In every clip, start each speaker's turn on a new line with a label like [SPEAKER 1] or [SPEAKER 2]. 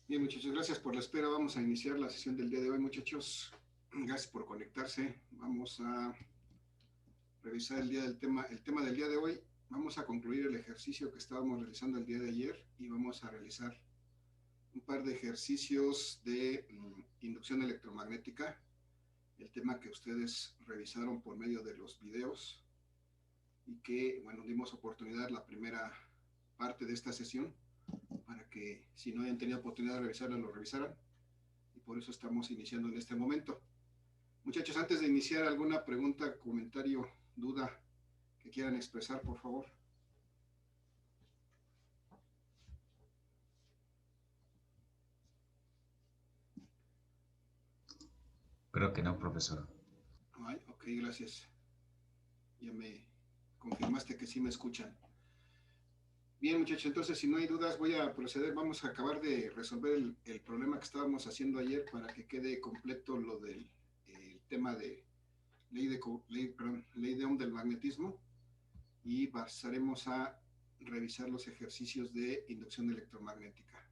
[SPEAKER 1] Bien, muchachos, gracias por la espera. Vamos a iniciar la sesión del día de hoy, muchachos. Gracias por conectarse. Vamos a revisar el tema del día de hoy. Vamos a concluir el ejercicio que estábamos realizando el día de ayer y vamos a realizar un par de ejercicios de inducción electromagnética, el tema que ustedes revisaron por medio de los videos y que, bueno, dimos oportunidad la primera parte de esta sesión para que si no hayan tenido oportunidad de revisarla, lo revisaran. Y por eso estamos iniciando en este momento. Muchachos, antes de iniciar, ¿alguna pregunta, comentario, duda que quieran expresar, por favor?
[SPEAKER 2] Creo que no, profesor.
[SPEAKER 1] Ay, ok, gracias. Ya me confirmaste que sí me escuchan. Bien, muchachos, entonces si no hay dudas voy a proceder. Vamos a acabar de resolver el problema que estábamos haciendo ayer para que quede completo lo del tema de ley de Ohm del magnetismo y pasaremos a revisar los ejercicios de inducción electromagnética.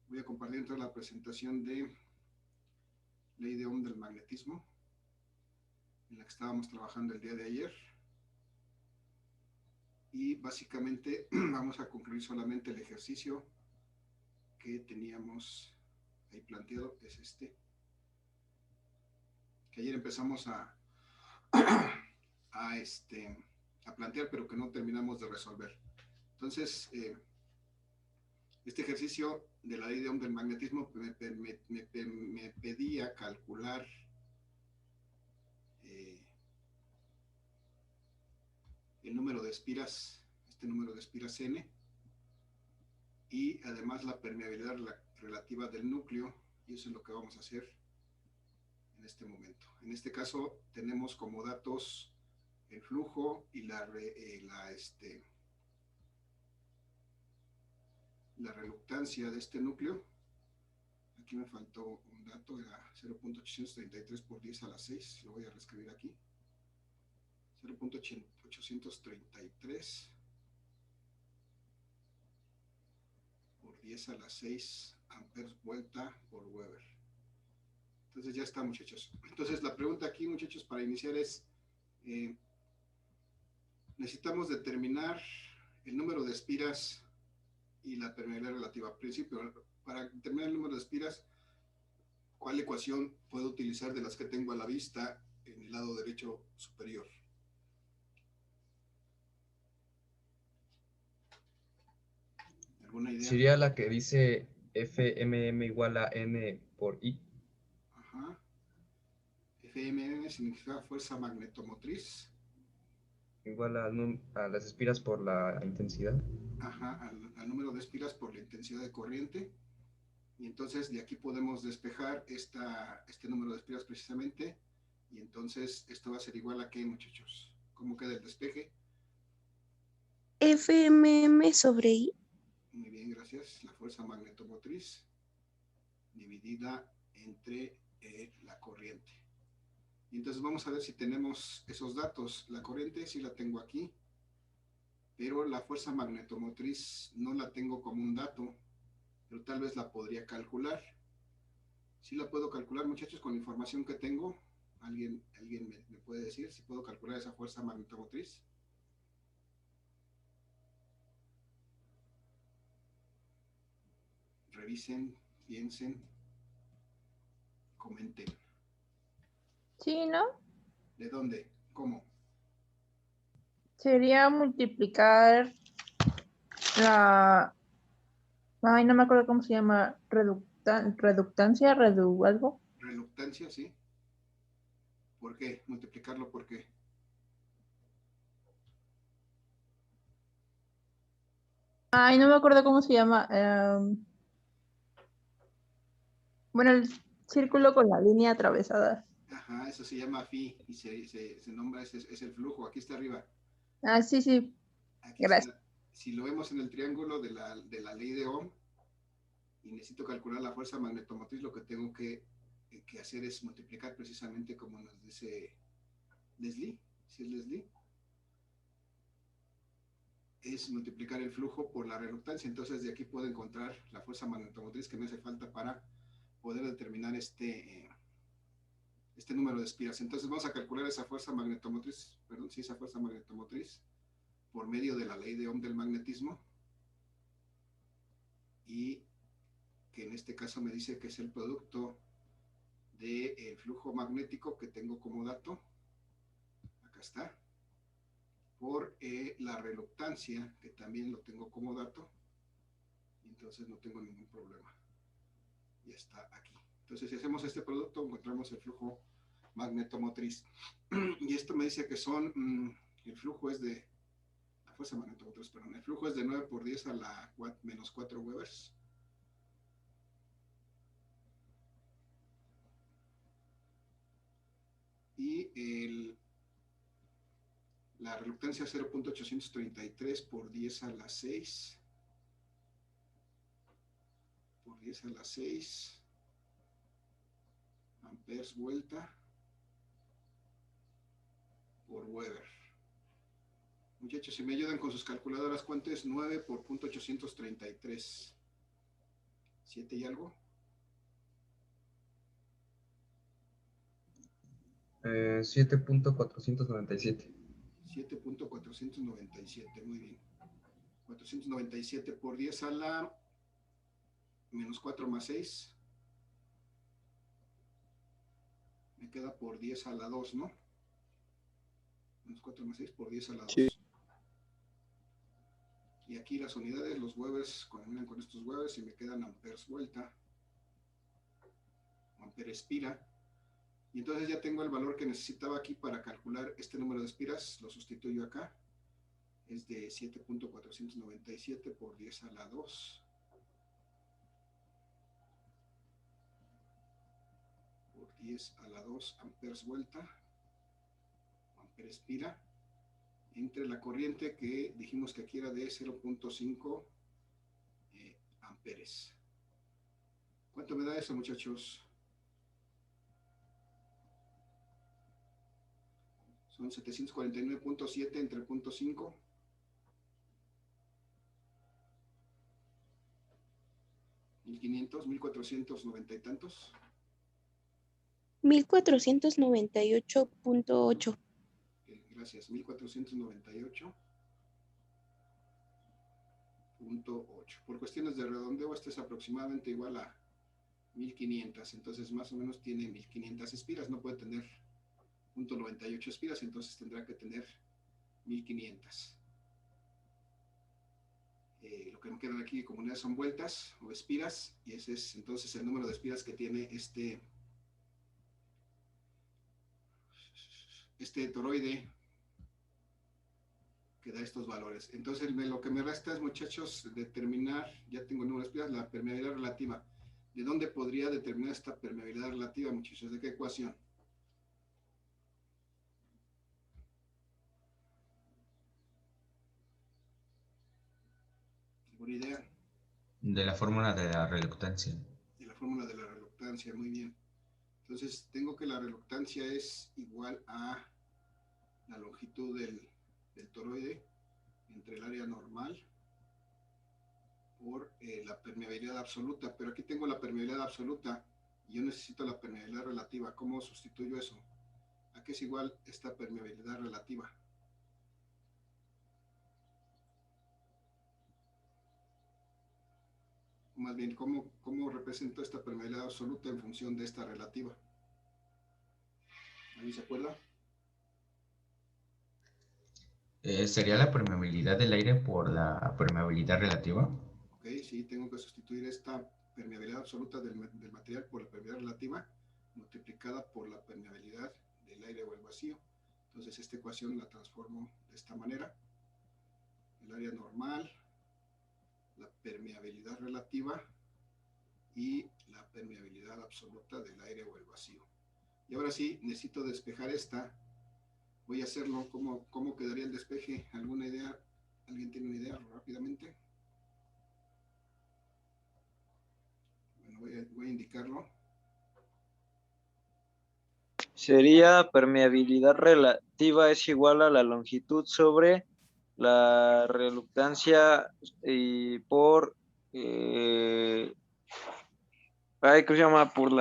[SPEAKER 1] Voy a compartir entonces la presentación de ley de Ohm del magnetismo en la que estábamos trabajando el día de ayer. Y básicamente vamos a concluir solamente el ejercicio que teníamos ahí planteado, es este, que ayer empezamos a, a plantear, pero que no terminamos de resolver. Entonces, este ejercicio de la ley de Ohm del magnetismo me pedía calcular eh, el número de espiras, este número de espiras n, y además la permeabilidad relativa del núcleo, y eso es lo que vamos a hacer en este momento. En este caso tenemos como datos el flujo y la reluctancia de este núcleo. Aquí me faltó un dato, era 0.833 por 10 a la 6, lo voy a reescribir aquí. 0.833 por 10 a la 6 amperes vuelta por Weber. Entonces ya está, muchachos. Entonces la pregunta aquí, muchachos, para iniciar es, eh, necesitamos determinar el número de espiras y la permeabilidad relativa. Al principio, para determinar el número de espiras, ¿cuál ecuación puedo utilizar de las que tengo a la vista en el lado derecho superior? ¿Alguna idea?
[SPEAKER 3] Sería la que dice FMM igual a N por I.
[SPEAKER 1] Ajá. FMN significa fuerza magnetomotriz.
[SPEAKER 3] Igual a las espiras por la intensidad.
[SPEAKER 1] Ajá, al número de espiras por la intensidad de corriente. Y entonces de aquí podemos despejar este número de espiras precisamente. Y entonces esto va a ser igual a ¿qué, muchachos? ¿Cómo queda el despeje?
[SPEAKER 4] FMM sobre I.
[SPEAKER 1] Muy bien, gracias. La fuerza magnetomotriz dividida entre la corriente. Y entonces vamos a ver si tenemos esos datos. La corriente sí la tengo aquí, pero la fuerza magnetomotriz no la tengo como un dato, pero tal vez la podría calcular. Sí la puedo calcular, muchachos, con la información que tengo. ¿Alguien me puede decir si puedo calcular esa fuerza magnetomotriz? Revisen, piensen, comenten.
[SPEAKER 5] Sí, ¿no?
[SPEAKER 1] ¿De dónde? ¿Cómo?
[SPEAKER 5] Sería multiplicar la... Ay, no me acuerdo cómo se llama. Reductancia, algo.
[SPEAKER 1] Reluctancia, ¿sí? ¿Por qué? Multiplicarlo, ¿por qué?
[SPEAKER 5] Ay, no me acuerdo cómo se llama. Bueno, el círculo con la línea atravesada.
[SPEAKER 1] Ajá, eso se llama phi y se nombra, es el flujo. Aquí está arriba.
[SPEAKER 5] Ah, sí, sí.
[SPEAKER 1] Aquí
[SPEAKER 5] Gracias.
[SPEAKER 1] está. Si lo vemos en el triángulo de la ley de Ohm y necesito calcular la fuerza magnetomotriz, lo que tengo que hacer es multiplicar precisamente como nos dice Leslie. ¿Sí es Leslie? es multiplicar el flujo por la reluctancia. Entonces de aquí puedo encontrar la fuerza magnetomotriz que me hace falta para poder determinar este número de espiras. Entonces vamos a calcular esa fuerza magnetomotriz, esa fuerza magnetomotriz por medio de la ley de Ohm del magnetismo, y que en este caso me dice que es el producto del flujo magnético que tengo como dato, acá está, por la reluctancia, que también lo tengo como dato, entonces no tengo ningún problema. Ya está aquí. Entonces, si hacemos este producto, encontramos el flujo magnetomotriz. Y esto me dice que son, el flujo es de, la fuerza magnetomotriz, perdón, el flujo es de 9 por 10 a la menos 4 Webers. Y la reluctancia 0.833 por 10 a la 6 por 10 a la 6 amperes vuelta por Weber. Muchachos, si me ayudan con sus calculadoras, ¿cuánto es 9 por 0.833? ¿7 y algo?
[SPEAKER 3] 7.497.
[SPEAKER 1] 7.497, muy bien. 497 por 10 a la menos 4 más 6. Me queda por 10 a la 2, ¿no? Menos 4 más 6 por 10 a la 2. Sí. Y aquí las unidades, los Webers, combinan con estos Webers y me quedan amperes vuelta, amperes espira. Y entonces ya tengo el valor que necesitaba aquí para calcular este número de espiras. Lo sustituyo acá. Es de 7.497 por 10 a la 2. Por 10 a la 2 amperes vuelta, amperes espira, entre la corriente que dijimos que aquí era de 0.5 amperes. ¿Cuánto me da eso, muchachos? Son 749.7 entre 0.5. 1500, 1490 y tantos.
[SPEAKER 4] 1498.8.
[SPEAKER 1] Gracias, 1498.8. Por cuestiones de redondeo, este es aproximadamente igual a 1500. Entonces, más o menos tiene 1500 espiras. No puede tener 0.98 espiras, entonces tendrá que tener 1500. Lo que me quedan aquí como unidades son vueltas o espiras, y ese es entonces el número de espiras que tiene este toroide que da estos valores. Entonces lo que me resta es, muchachos, determinar, ya tengo el número de espiras, la permeabilidad relativa. ¿De dónde podría determinar esta permeabilidad relativa, muchachos? ¿De qué ecuación? ¿Alguna idea?
[SPEAKER 2] De la fórmula de la reluctancia.
[SPEAKER 1] De la fórmula de la reluctancia, muy bien. Entonces tengo que la reluctancia es igual a la longitud del toroide entre el área normal por la permeabilidad absoluta. Pero aquí tengo la permeabilidad absoluta y yo necesito la permeabilidad relativa. ¿Cómo sustituyo eso? ¿A qué es igual esta permeabilidad relativa? Más bien, ¿cómo represento esta permeabilidad absoluta en función de esta relativa? ¿Alguien se acuerda?
[SPEAKER 2] ¿Sería la permeabilidad del aire por la permeabilidad relativa?
[SPEAKER 1] Ok, sí, tengo que sustituir esta permeabilidad absoluta del material por la permeabilidad relativa multiplicada por la permeabilidad del aire o el vacío. Entonces esta ecuación la transformo de esta manera. El área normal, la permeabilidad relativa y la permeabilidad absoluta del aire o el vacío. Y ahora sí, necesito despejar esta. Voy a hacerlo. ¿Cómo quedaría el despeje? ¿Alguna idea? ¿Alguien tiene una idea rápidamente? Bueno, voy a indicarlo.
[SPEAKER 6] Sería permeabilidad relativa es igual a la longitud sobre
[SPEAKER 4] la reluctancia y por, ¿cómo se llama? Por
[SPEAKER 1] El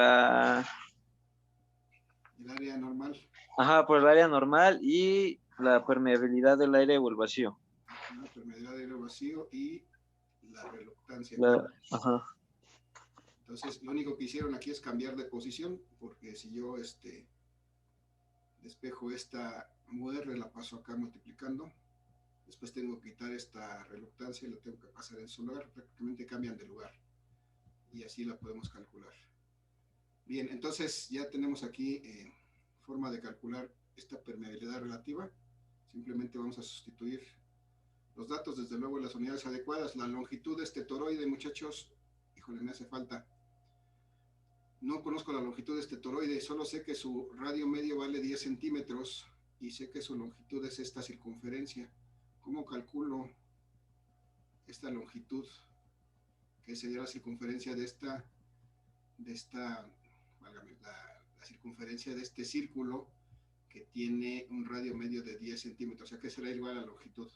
[SPEAKER 1] área normal.
[SPEAKER 4] por el área normal y la permeabilidad del aire o el vacío.
[SPEAKER 1] La permeabilidad del aire vacío y la reluctancia.
[SPEAKER 4] Ajá.
[SPEAKER 1] Entonces, lo único que hicieron aquí es cambiar de posición, porque si yo despejo esta UR, la paso acá multiplicando, después tengo que quitar esta reluctancia y la tengo que pasar en su lugar, prácticamente cambian de lugar, y así la podemos calcular. Bien, entonces ya tenemos aquí forma de calcular esta permeabilidad relativa. Simplemente vamos a sustituir los datos, desde luego las unidades adecuadas. La longitud de este toroide, muchachos, híjole, me hace falta. No conozco la longitud de este toroide, solo sé que su radio medio vale 10 centímetros y sé que su longitud es esta circunferencia. ¿Cómo calculo esta longitud? Que sería la circunferencia válgame, la circunferencia de este círculo que tiene un radio medio de 10 centímetros. O sea, ¿qué será igual a la longitud?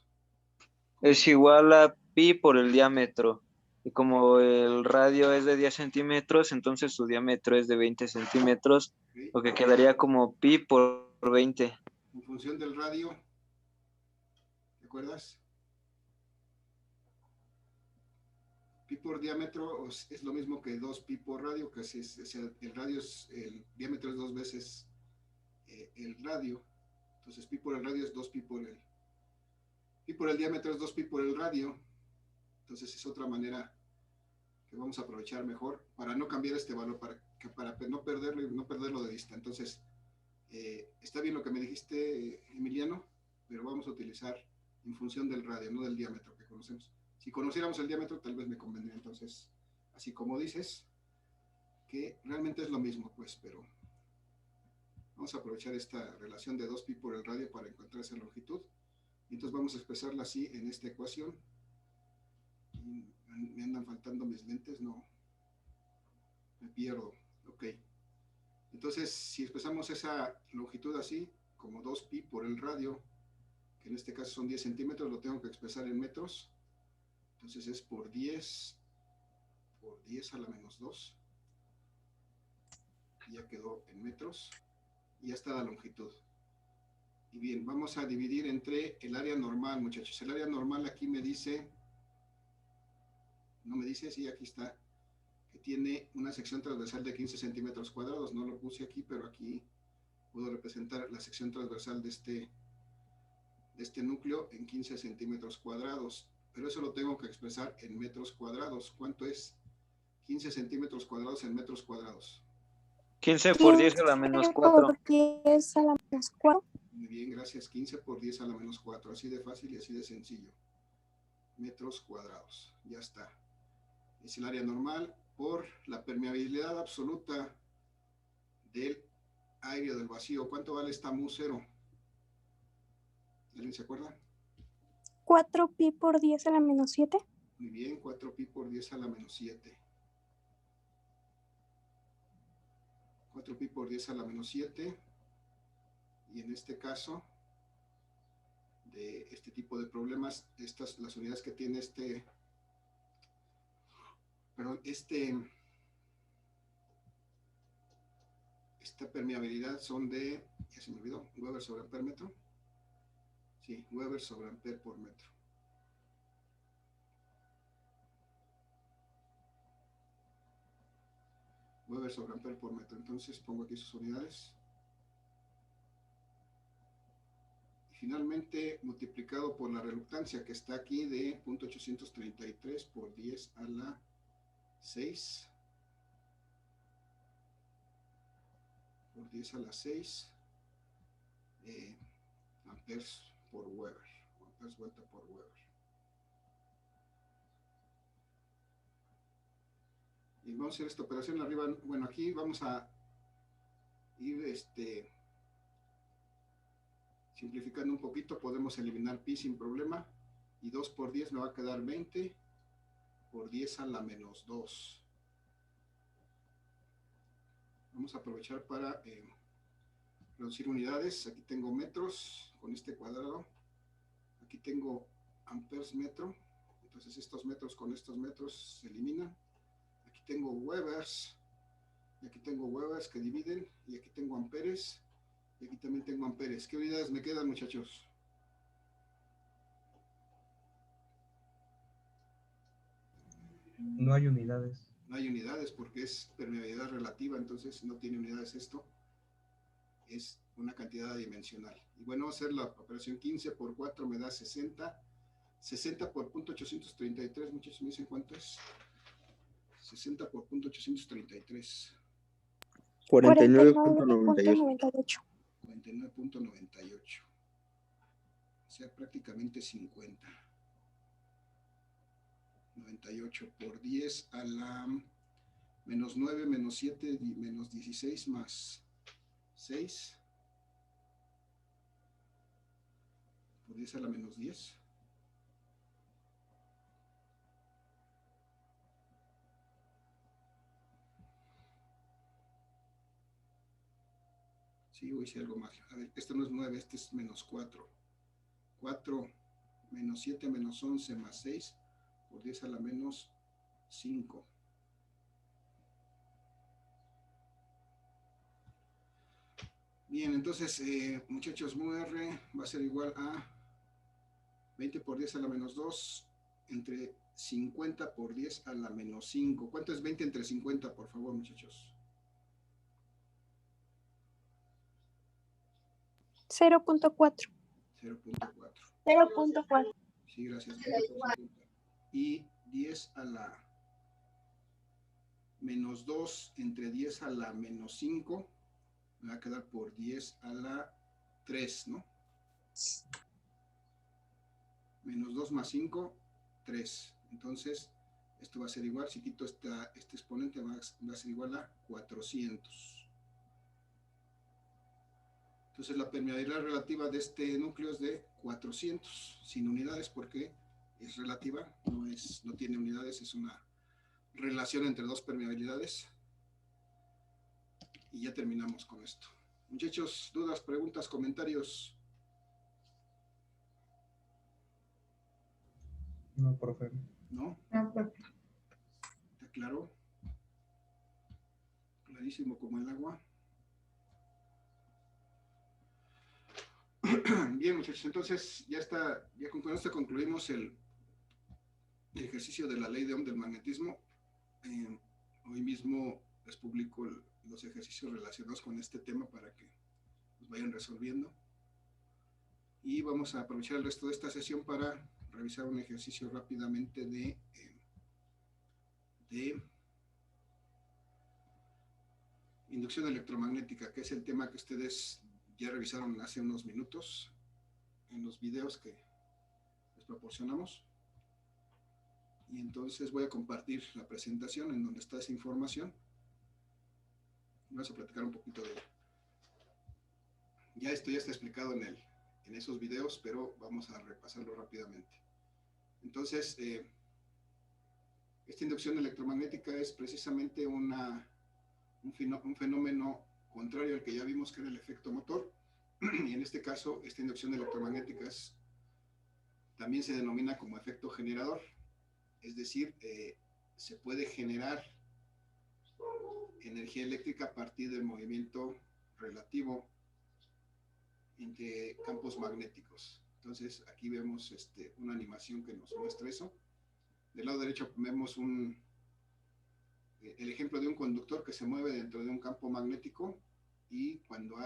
[SPEAKER 4] Es igual a pi por el diámetro. Y como el radio es de 10 centímetros, entonces su diámetro es de 20 centímetros,
[SPEAKER 1] ¿Okay?
[SPEAKER 4] lo que quedaría como pi por 20.
[SPEAKER 1] En función del radio, ¿te acuerdas? Pi por diámetro es lo mismo que 2 pi por radio, que el radio el diámetro es 2 veces el radio. Entonces pi por el radio es 2 pi por el diámetro es 2 pi por el radio. Entonces es otra manera que vamos a aprovechar mejor para no cambiar este valor, para no perderlo de vista. Entonces, está bien lo que me dijiste, Emiliano, pero vamos a utilizar en función del radio, no del diámetro que conocemos. Si conociéramos el diámetro, tal vez me convendría. Entonces, así como dices, que realmente es lo mismo, pues, pero vamos a aprovechar esta relación de 2 pi por el radio para encontrar esa longitud. Y entonces vamos a expresarla así en esta ecuación. Y me andan faltando mis lentes, no, me pierdo. Ok. Entonces, si expresamos esa longitud así, como 2 pi por el radio, que en este caso son 10 centímetros, lo tengo que expresar en metros. Entonces es por 10 a la menos 2. Ya quedó en metros. Y ya está la longitud. Y bien, vamos a dividir entre el área normal, muchachos. El área normal aquí me dice, no me dice, sí, aquí está, que tiene una sección transversal de 15 centímetros cuadrados. No lo puse aquí, pero aquí puedo representar la sección transversal de este núcleo en 15 centímetros cuadrados. Pero eso lo tengo que expresar en metros cuadrados. ¿Cuánto es 15 centímetros cuadrados en metros cuadrados?
[SPEAKER 4] 15 por 10 a la menos 4.
[SPEAKER 5] 10 a la menos 4.
[SPEAKER 1] Muy bien, gracias. 15 por 10 a la menos 4. Así de fácil y así de sencillo. Metros cuadrados. Ya está. Es el área normal por la permeabilidad absoluta del aire o del vacío. ¿Cuánto vale esta mu 0? ¿Alguien se acuerda?
[SPEAKER 5] 4 pi por 10 a la menos 7.
[SPEAKER 1] Muy bien, 4 pi por 10 a la menos 7. 4 pi por 10 a la menos 7. Y en este caso, de este tipo de problemas, las unidades que tiene esta permeabilidad son de, ya se me olvidó, Weber sobre amper metro. Sí, Weber sobre amper por metro. Weber sobre amper por metro. Entonces pongo aquí sus unidades. Y finalmente multiplicado por la reluctancia que está aquí de 0.833 por 10 a la 6. Por 10 a la 6. Amperes por Weber. Amperes vuelta por Weber. Y vamos a hacer esta operación arriba. Bueno, aquí vamos a ir simplificando un poquito. Podemos eliminar pi sin problema. Y 2 por 10 me va a quedar 20 por 10 a la menos 2. Vamos a aprovechar para reducir unidades. Aquí tengo metros con este cuadrado. Aquí tengo amperes metro. Entonces estos metros con estos metros se eliminan. Aquí tengo Webers, y aquí tengo Webers que dividen, y aquí tengo amperes, y aquí también tengo amperes. ¿Qué unidades me quedan, muchachos?
[SPEAKER 3] No hay unidades.
[SPEAKER 1] No hay unidades porque es permeabilidad relativa, entonces no tiene unidades esto. Es una cantidad dimensional. Y bueno, vamos a hacer la operación 15 por 4 me da 60. 60 por punto 833, muchachos, me dicen cuánto es. 60 por punto 833.
[SPEAKER 6] 49.98.
[SPEAKER 1] 49.98. O sea, prácticamente 50. 98 por 10 a la menos 9, menos 7, menos 16 más 6. Por 10 a la menos 10. Sí, hice algo mal. A ver, esto no es 9, este es menos 4. 4 menos 7 menos 11 más 6 por 10 a la menos 5. Bien, entonces, muchachos, MUR va a ser igual a 20 por 10 a la menos 2 entre 50 por 10 a la menos 5. ¿Cuánto es 20 entre 50, por favor, muchachos?
[SPEAKER 6] 0.4.
[SPEAKER 1] 0.4.
[SPEAKER 6] 0.4.
[SPEAKER 1] Sí, gracias. 20 por 50. Y 10 a la menos 2 entre 10 a la menos 5 me va a quedar por 10 a la 3, ¿no? Menos 2 más 5, 3. Entonces, esto va a ser igual, si quito este exponente, va a ser igual a 400. Entonces, la permeabilidad relativa de este núcleo es de 400, sin unidades, porque es relativa, no tiene unidades, es una relación entre dos permeabilidades. Y ya terminamos con esto. Muchachos, dudas, preguntas, comentarios.
[SPEAKER 3] No, profe.
[SPEAKER 1] ¿No? ¿Está claro? Clarísimo como el agua. Bien, muchachos, entonces ya está, ya con esto concluimos el ejercicio de la ley de Ohm del magnetismo. Hoy mismo les publico los ejercicios relacionados con este tema para que los vayan resolviendo. Y vamos a aprovechar el resto de esta sesión para revisar un ejercicio rápidamente de inducción electromagnética, que es el tema que ustedes ya revisaron hace unos minutos en los videos que les proporcionamos. Y entonces voy a compartir la presentación en donde está esa información. Vamos a platicar un poquito de... Ya esto ya está explicado en esos videos, pero vamos a repasarlo rápidamente. Entonces, esta inducción electromagnética es precisamente un fenómeno contrario al que ya vimos, que era el efecto motor. Y en este caso, esta inducción electromagnética también se denomina como efecto generador. Es decir, se puede generar energía eléctrica a partir del movimiento relativo entre campos magnéticos. Entonces, aquí vemos una animación que nos muestra eso. Del lado derecho vemos el ejemplo de un conductor que se mueve dentro de un campo magnético, y cuando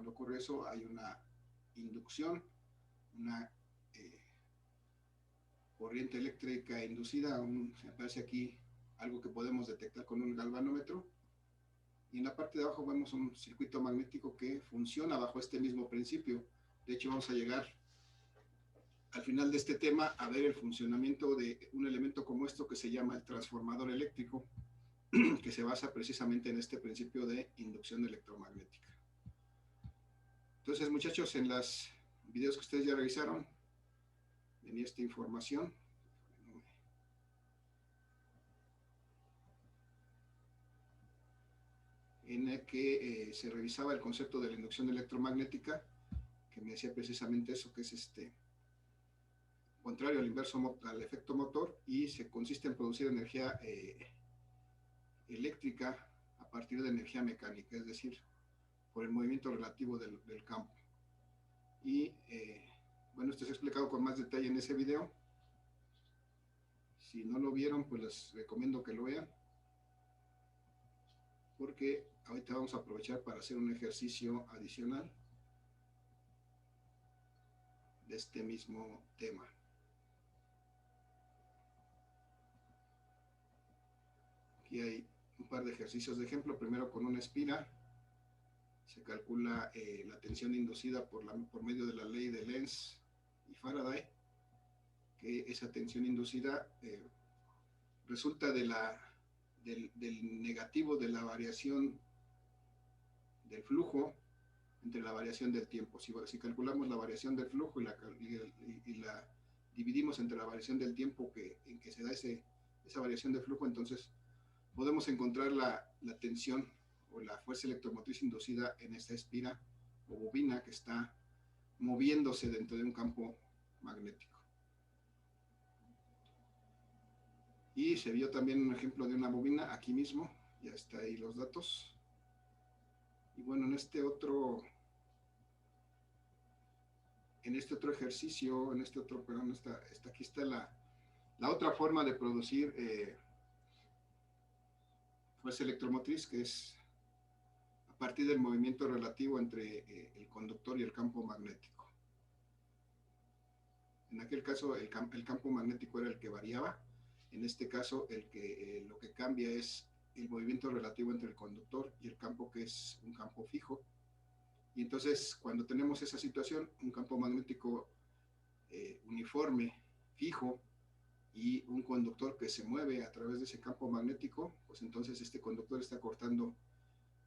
[SPEAKER 1] ocurre eso hay una inducción, una corriente eléctrica inducida. Me aparece aquí algo que podemos detectar con un galvanómetro, y en la parte de abajo vemos un circuito magnético que funciona bajo este mismo principio. De hecho, vamos a llegar al final de este tema a ver el funcionamiento de un elemento como esto que se llama el transformador eléctrico, que se basa precisamente en este principio de inducción electromagnética. Entonces, muchachos, en los videos que ustedes ya revisaron, venía esta información. En el que se revisaba el concepto de la inducción electromagnética, que me decía precisamente eso, que es contrario al inverso, al efecto motor, y se consiste en producir energía eléctrica a partir de energía mecánica, es decir, por el movimiento relativo del campo. Y bueno, esto es explicado con más detalle en ese video. Si no lo vieron, pues les recomiendo que lo vean, porque ahorita vamos a aprovechar para hacer un ejercicio adicional de este mismo tema. Aquí hay un par de ejercicios de ejemplo. Primero, con una espira se calcula la tensión inducida por medio de la ley de Lenz y Faraday, que esa tensión inducida resulta del negativo de la variación del flujo entre la variación del tiempo. Si calculamos la variación del flujo y la dividimos entre la variación del tiempo en que se da esa variación de flujo, entonces podemos encontrar la tensión o la fuerza electromotriz inducida en esta espira o bobina que está moviéndose dentro de un campo magnético. Y se vio también un ejemplo de una bobina aquí mismo, ya está ahí los datos. Y bueno, en este otro ejercicio, perdón, aquí está la otra forma de producir fuerza electromotriz, que es a partir del movimiento relativo entre el conductor y el campo magnético. En aquel caso el campo magnético era el que variaba. En este caso lo que cambia es el movimiento relativo entre el conductor y el campo, que es un campo fijo. Y entonces, cuando tenemos esa situación, un campo magnético uniforme, fijo, y un conductor que se mueve a través de ese campo magnético, pues entonces este conductor está cortando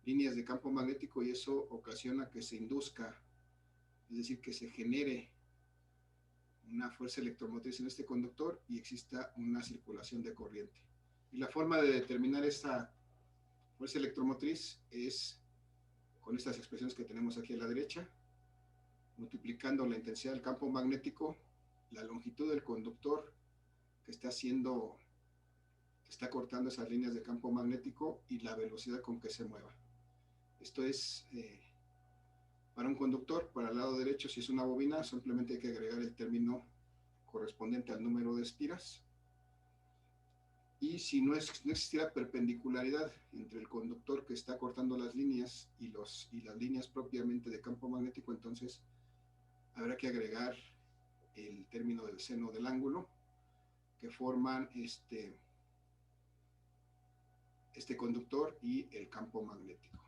[SPEAKER 1] líneas de campo magnético y eso ocasiona que se induzca, es decir, que se genere una fuerza electromotriz en este conductor y exista una circulación de corriente. Y la forma de determinar esta fuerza electromotriz es con estas expresiones que tenemos aquí a la derecha, multiplicando la intensidad del campo magnético, la longitud del conductor que está cortando esas líneas de campo magnético y la velocidad con que se mueva. Esto es para un conductor. Para el lado derecho, si es una bobina, simplemente hay que agregar el término correspondiente al número de espiras. Y si no existiera perpendicularidad entre el conductor que está cortando las líneas y las líneas propiamente de campo magnético, entonces habrá que agregar el término del seno del ángulo que forman este conductor y el campo magnético.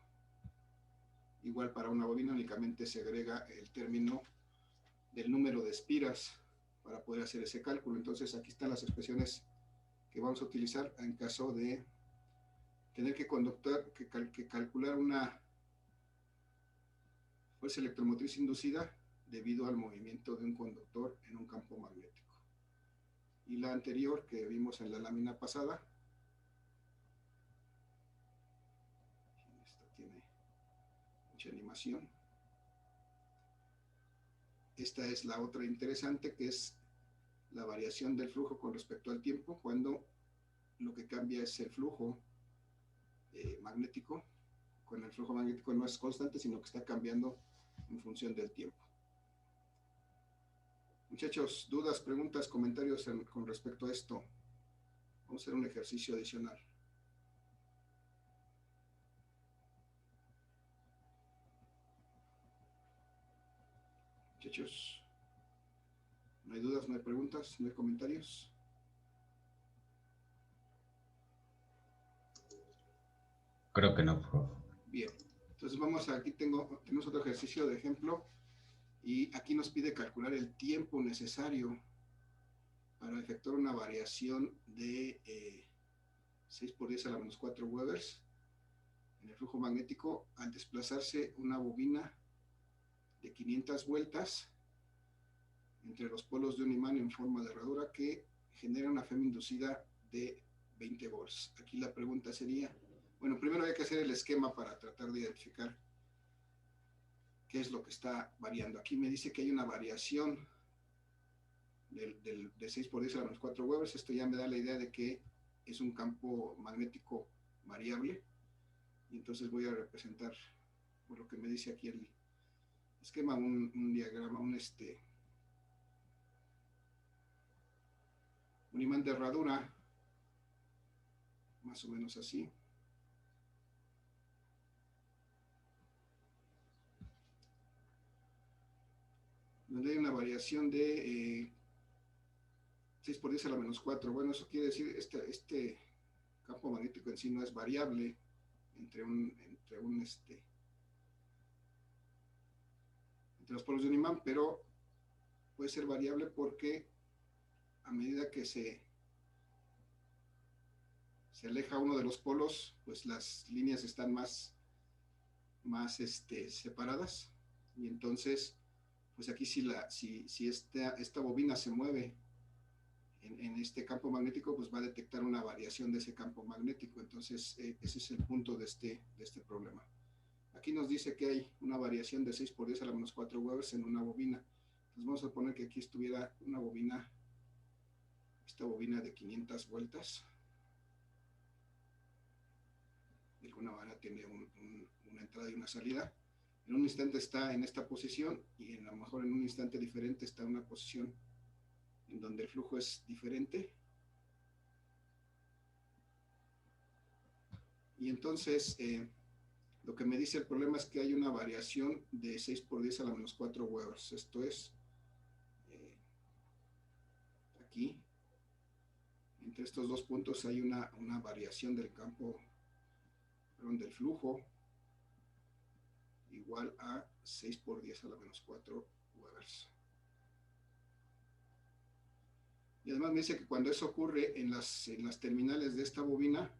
[SPEAKER 1] Igual para una bobina únicamente se agrega el término del número de espiras para poder hacer ese cálculo. Entonces aquí están las expresiones que vamos a utilizar en caso de tener que calcular una fuerza electromotriz inducida debido al movimiento de un conductor en un campo magnético. Y la anterior que vimos en la lámina pasada, esta tiene mucha animación. Esta es la otra interesante, que es la variación del flujo con respecto al tiempo, cuando lo que cambia es el flujo magnético. Con el flujo magnético no es constante, sino que está cambiando en función del tiempo. Muchachos, dudas, preguntas, comentarios con respecto a esto. Vamos a hacer un ejercicio adicional. Muchachos, ¿no hay dudas, no hay preguntas, no hay comentarios?
[SPEAKER 2] Creo que no, profe.
[SPEAKER 1] Bien, entonces aquí tenemos otro ejercicio de ejemplo y aquí nos pide calcular el tiempo necesario para efectuar una variación de 6 por 10 a la menos 4 Webers en el flujo magnético al desplazarse una bobina de 500 vueltas entre los polos de un imán en forma de herradura que genera una FEM inducida de 20 volts. Aquí la pregunta sería, bueno, primero hay que hacer el esquema para tratar de identificar qué es lo que está variando. Aquí me dice que hay una variación de 6 por 10 a la menos 4 Webers. Esto ya me da la idea de que es un campo magnético variable. Y entonces voy a representar, por lo que me dice aquí el esquema, un diagrama, un imán de herradura, más o menos así. Donde hay una variación de 6 por 10 a la menos 4. Bueno, eso quiere decir este campo magnético en sí no es variable entre los polos de un imán, pero puede ser variable porque a medida que se aleja uno de los polos, pues las líneas están más separadas, y entonces pues aquí si esta bobina se mueve en este campo magnético, pues va a detectar una variación de ese campo magnético. Entonces ese es el punto de este problema. Aquí nos dice que hay una variación de 6 por 10 a la menos 4 Webers en una bobina. Entonces vamos a poner que aquí estuviera una bobina, esta bobina de 500 vueltas. De alguna manera tiene una entrada y una salida. En un instante está en esta posición, y a lo mejor en un instante diferente está en una posición en donde el flujo es diferente. Y entonces lo que me dice el problema es que hay una variación de 6 por 10 a la menos 4 Webers. Esto es aquí, entre estos dos puntos hay una variación del campo, perdón, del flujo, igual a 6 por 10 a la menos 4 Webers. Y además me dice que cuando eso ocurre en las terminales de esta bobina,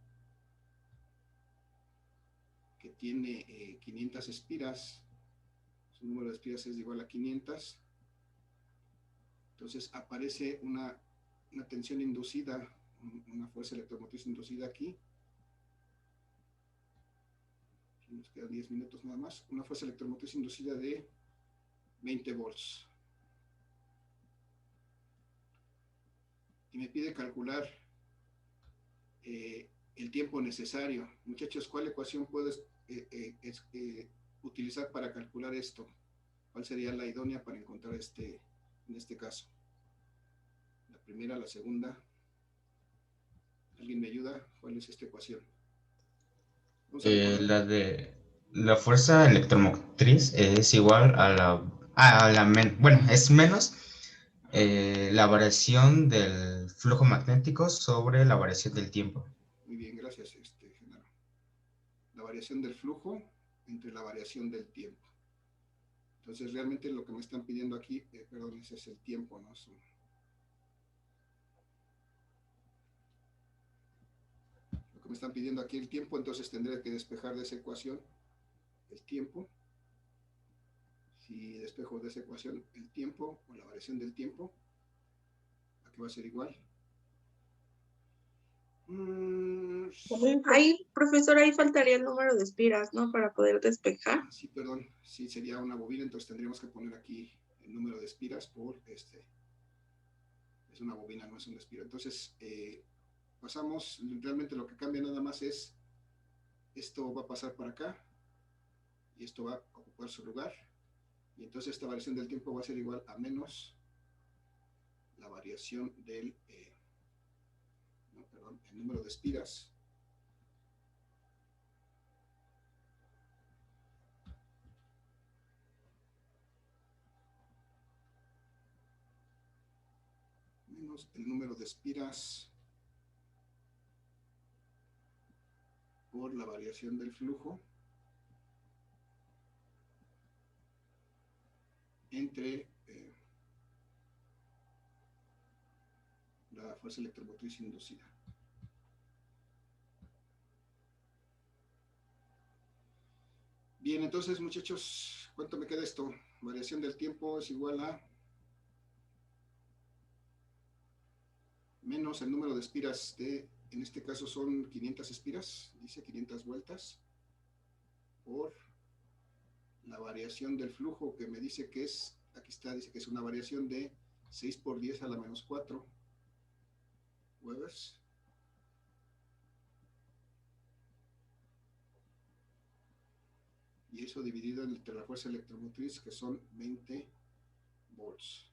[SPEAKER 1] que tiene 500 espiras, su número de espiras es igual a 500, entonces aparece una tensión inducida, una fuerza electromotriz inducida aquí. Nos quedan 10 minutos nada más. Una fuerza electromotriz inducida de 20 volts. Y me pide calcular el tiempo necesario. Muchachos, ¿cuál ecuación puedes utilizar para calcular esto? ¿Cuál sería la idónea para encontrar en este caso? La primera, la segunda. ¿Alguien me ayuda? ¿Cuál es esta ecuación?
[SPEAKER 2] La de la fuerza electromotriz es igual bueno, es menos la variación del flujo magnético sobre la variación del tiempo.
[SPEAKER 1] Muy bien, gracias, Genaro. La variación del flujo entre la variación del tiempo. Entonces, realmente lo que me están pidiendo aquí, perdón, ese es el tiempo, ¿no? Lo que me están pidiendo aquí el tiempo, entonces tendré que despejar de esa ecuación el tiempo. Si despejo de esa ecuación el tiempo, o la variación del tiempo, aquí va a ser igual.
[SPEAKER 7] Ahí, profesor, ahí faltaría el número de espiras, ¿no? Para poder despejar.
[SPEAKER 1] Sí, perdón, sí sería una bobina, entonces tendríamos que poner aquí el número de espiras por es una bobina, no es una espira. Entonces, pasamos, realmente lo que cambia nada más es, esto va a pasar para acá, y esto va a ocupar su lugar, y entonces esta variación del tiempo va a ser igual a menos la variación del, el número de espiras. Menos el número de espiras por la variación del flujo entre la fuerza electromotriz inducida. Bien, entonces, muchachos, ¿cuánto me queda esto? Variación del tiempo es igual a menos el número de espiras en este caso son 500 espiras, dice 500 vueltas, por la variación del flujo que me dice que es, aquí está, dice que es una variación de 6 por 10 a la menos 4 Webers. Y eso dividido entre la fuerza electromotriz, que son 20 volts.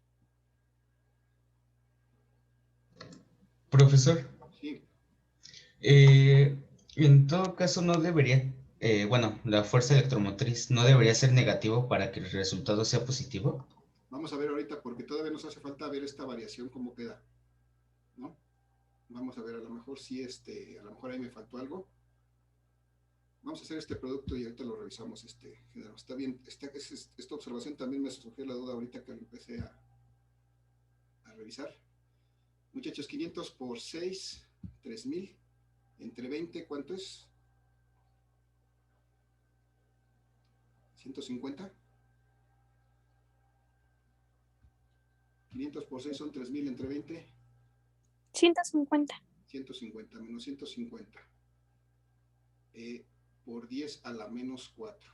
[SPEAKER 2] Profesor,
[SPEAKER 1] Sí,
[SPEAKER 2] en todo caso no debería, bueno, la fuerza electromotriz no debería ser negativo para que el resultado sea positivo.
[SPEAKER 1] vamos a ver ahorita, porque todavía nos hace falta ver esta variación cómo queda, ¿no? Vamos a ver, a lo mejor sí, a lo mejor ahí me faltó algo. Vamos a hacer este producto y ahorita lo revisamos, Genaro. Está bien, esta observación también me surgió la duda ahorita que lo empecé a revisar. Muchachos, 500 por 6, 3000, entre 20, ¿cuánto es? 150. 500 por 6 son 3000 entre 20.
[SPEAKER 6] 150.
[SPEAKER 1] 150 menos 150 por 10 a la menos 4.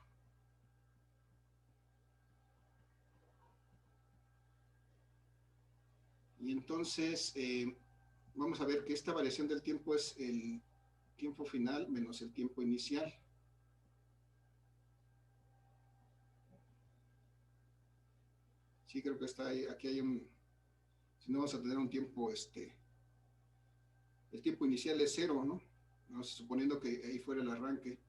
[SPEAKER 1] Y entonces vamos a ver que esta variación del tiempo es el tiempo final menos el tiempo inicial. Sí, creo que está ahí, aquí hay un, si no vamos a tener un tiempo, el tiempo inicial es 0, ¿no? Suponiendo que ahí fuera el arranque,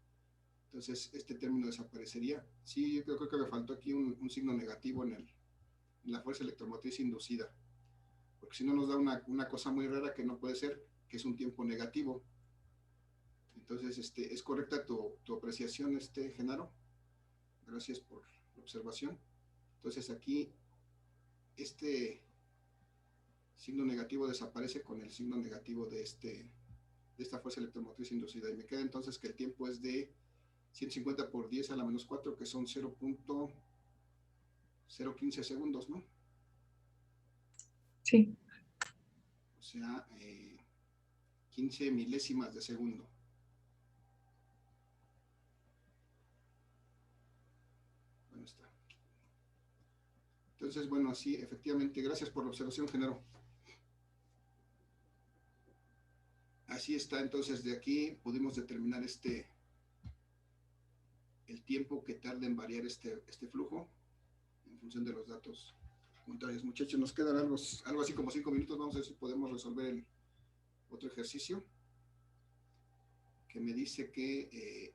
[SPEAKER 1] entonces este término desaparecería. Sí, yo creo que me faltó aquí un signo negativo en la fuerza electromotriz inducida, porque si no nos da una cosa muy rara que no puede ser, que es un tiempo negativo. Entonces, ¿es correcta tu apreciación, Genaro? Gracias por la observación. Entonces aquí, este signo negativo desaparece con el signo negativo de esta fuerza electromotriz inducida. Y me queda entonces que el tiempo es de 150 por 10 a la menos 4, que son 0.015 segundos, ¿no?
[SPEAKER 5] Sí.
[SPEAKER 1] O sea, 15 milésimas de segundo. Bueno, está. Entonces, bueno, sí, efectivamente, gracias por la observación, Genaro. Así está, entonces de aquí pudimos determinar el tiempo que tarda en variar este flujo en función de los datos contrarios. Muchachos, nos quedan algo así como 5 minutos. Vamos a ver si podemos resolver el otro ejercicio que me dice que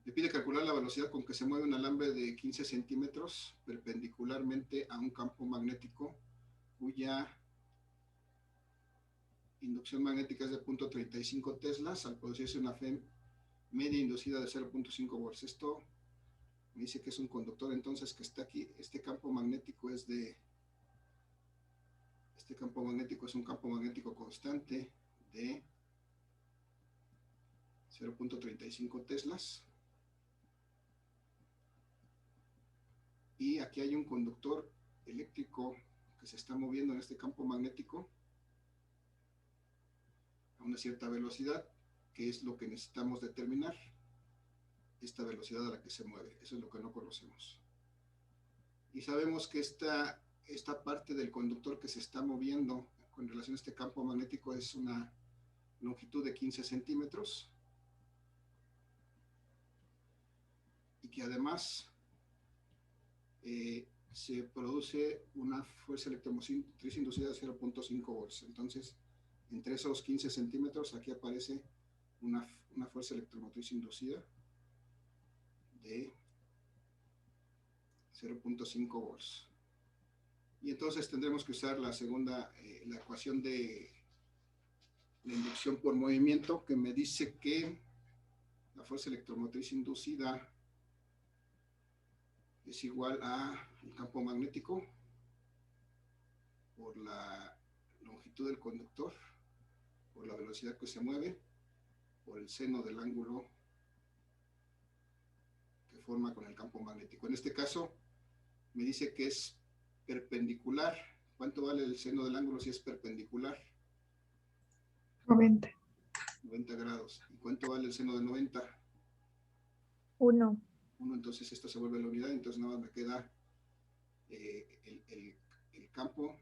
[SPEAKER 1] le pide calcular la velocidad con que se mueve un alambre de 15 centímetros perpendicularmente a un campo magnético cuya inducción magnética es de 0.35 teslas al producirse una media inducida de 0.5 volts. Esto me dice que es un conductor, entonces, que está aquí. Este campo magnético es un campo magnético constante de 0.35 teslas. Y aquí hay un conductor eléctrico que se está moviendo en este campo magnético a una cierta velocidad, que es lo que necesitamos determinar, esta velocidad a la que se mueve. Eso es lo que no conocemos. Y sabemos que esta parte del conductor que se está moviendo con relación a este campo magnético es una longitud de 15 centímetros y que además se produce una fuerza electromotriz inducida de 0.5 volts. Entonces, entre esos 15 centímetros, aquí aparece una fuerza electromotriz inducida de 0.5 volts. Y entonces tendremos que usar la segunda, la ecuación de la inducción por movimiento, que me dice que la fuerza electromotriz inducida es igual a el campo magnético por la longitud del conductor, por la velocidad que se mueve, por el seno del ángulo que forma con el campo magnético. En este caso, me dice que es perpendicular. ¿Cuánto vale el seno del ángulo si es perpendicular?
[SPEAKER 5] 90.
[SPEAKER 1] 90 grados. ¿Y cuánto vale el seno de 90?
[SPEAKER 5] 1.
[SPEAKER 1] 1, entonces esto se vuelve la unidad, entonces nada más me queda el campo,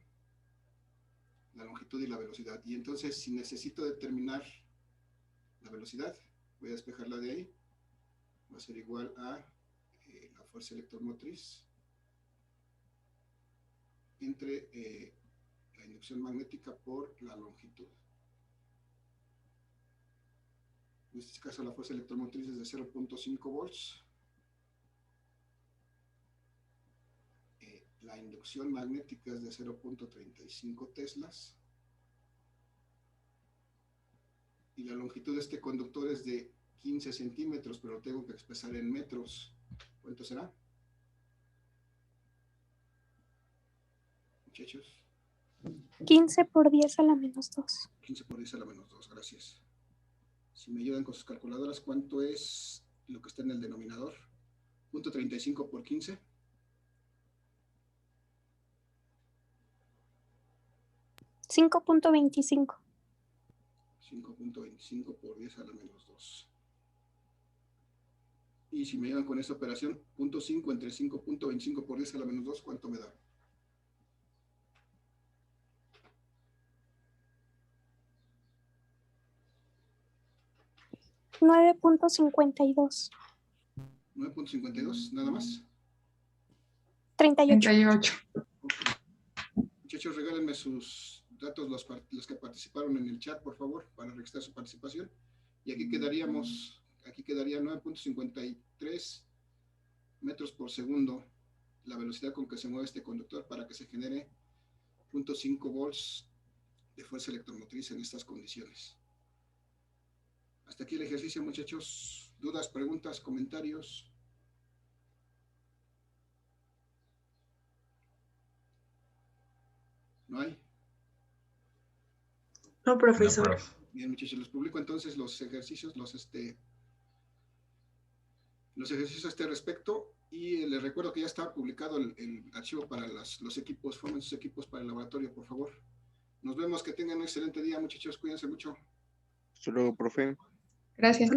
[SPEAKER 1] la longitud y la velocidad. Y entonces, si necesito determinar la velocidad, voy a despejarla de ahí. Va a ser igual a la fuerza electromotriz entre la inducción magnética por la longitud. En este caso, la fuerza electromotriz es de 0.5 volts. La inducción magnética es de 0.35 teslas. Y la longitud de este conductor es de 15 centímetros, pero lo tengo que expresar en metros. ¿Cuánto será? Muchachos.
[SPEAKER 6] 15 por 10 a la menos 2.
[SPEAKER 1] 15 por 10 a la menos 2, gracias. Si me ayudan con sus calculadoras, ¿cuánto es lo que está en el denominador? .35 por 15.
[SPEAKER 6] 5.25.
[SPEAKER 1] 5.25 por 10 a la menos 2. Y si me ayudan con esta operación, 0.5 entre 5.25 por 10 a la menos 2, ¿cuánto me da?
[SPEAKER 6] $9.52.
[SPEAKER 1] 9.52, nada más.
[SPEAKER 6] 38.
[SPEAKER 8] 38.
[SPEAKER 1] Muchachos, regálenme sus datos, los que participaron en el chat, por favor, para registrar su participación. Y aquí quedaría 9.53 metros por segundo la velocidad con que se mueve este conductor para que se genere 0.5 volts de fuerza electromotriz en estas condiciones. Hasta aquí el ejercicio, muchachos. ¿Dudas, preguntas, comentarios? ¿No hay?
[SPEAKER 7] No, profesor.
[SPEAKER 2] No, prof.
[SPEAKER 1] Bien, muchachos, les publico entonces los ejercicios, los ejercicios a este respecto, y les recuerdo que ya está publicado el archivo para los equipos. Formen sus equipos para el laboratorio, por favor. Nos vemos, que tengan un excelente día, muchachos, cuídense mucho.
[SPEAKER 9] Hasta luego, profe.
[SPEAKER 8] Gracias.